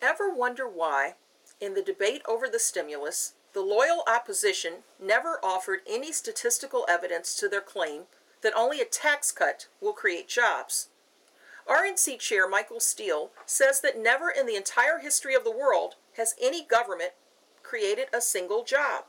Ever wonder why, in the debate over the stimulus, the loyal opposition never offered any statistical evidence to their claim that only a tax cut will create jobs? RNC Chair Michael Steele says that never in the entire history of the world has any government created a single job.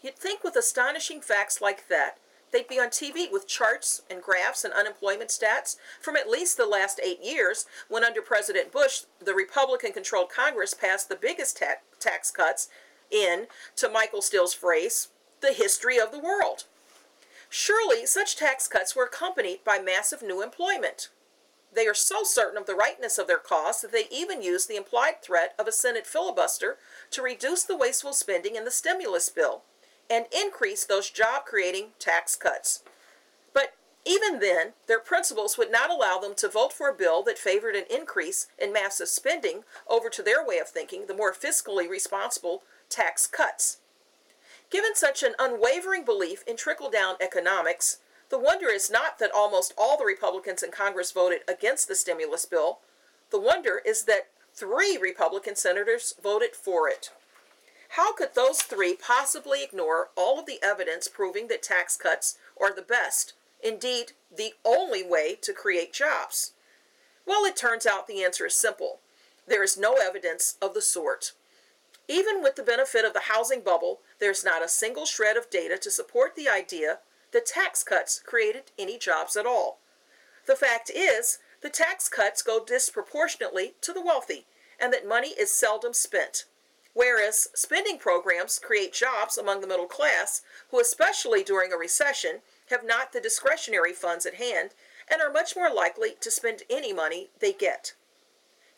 You'd think with astonishing facts like that, they'd be on TV with charts and graphs and unemployment stats from at least the last 8 years, when under President Bush, the Republican-controlled Congress passed the biggest tax cuts in, to Michael Steele's phrase, the history of the world. Surely such tax cuts were accompanied by massive new employment. They are so certain of the rightness of their cause that they even used the implied threat of a Senate filibuster to reduce the wasteful spending in the stimulus bill and increase those job-creating tax cuts. But even then, their principles would not allow them to vote for a bill that favored an increase in massive spending over to their way of thinking, the more fiscally responsible tax cuts. Given such an unwavering belief in trickle-down economics, the wonder is not that almost all the Republicans in Congress voted against the stimulus bill. The wonder is that 3 Republican senators voted for it. How could those 3 possibly ignore all of the evidence proving that tax cuts are the best, indeed the only way to create jobs? Well, it turns out the answer is simple. There is no evidence of the sort. Even with the benefit of the housing bubble, there's not a single shred of data to support the idea that tax cuts created any jobs at all. The fact is, the tax cuts go disproportionately to the wealthy, and that money is seldom spent. Whereas spending programs create jobs among the middle class, who especially during a recession have not the discretionary funds at hand and are much more likely to spend any money they get.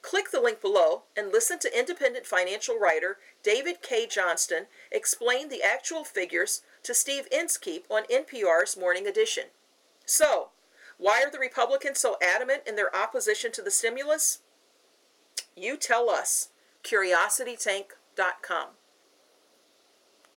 Click the link below and listen to independent financial writer David K. Johnston explain the actual figures to Steve Inskeep on NPR's Morning Edition. So, why are the Republicans so adamant in their opposition to the stimulus? You tell us. CuriosityTank.com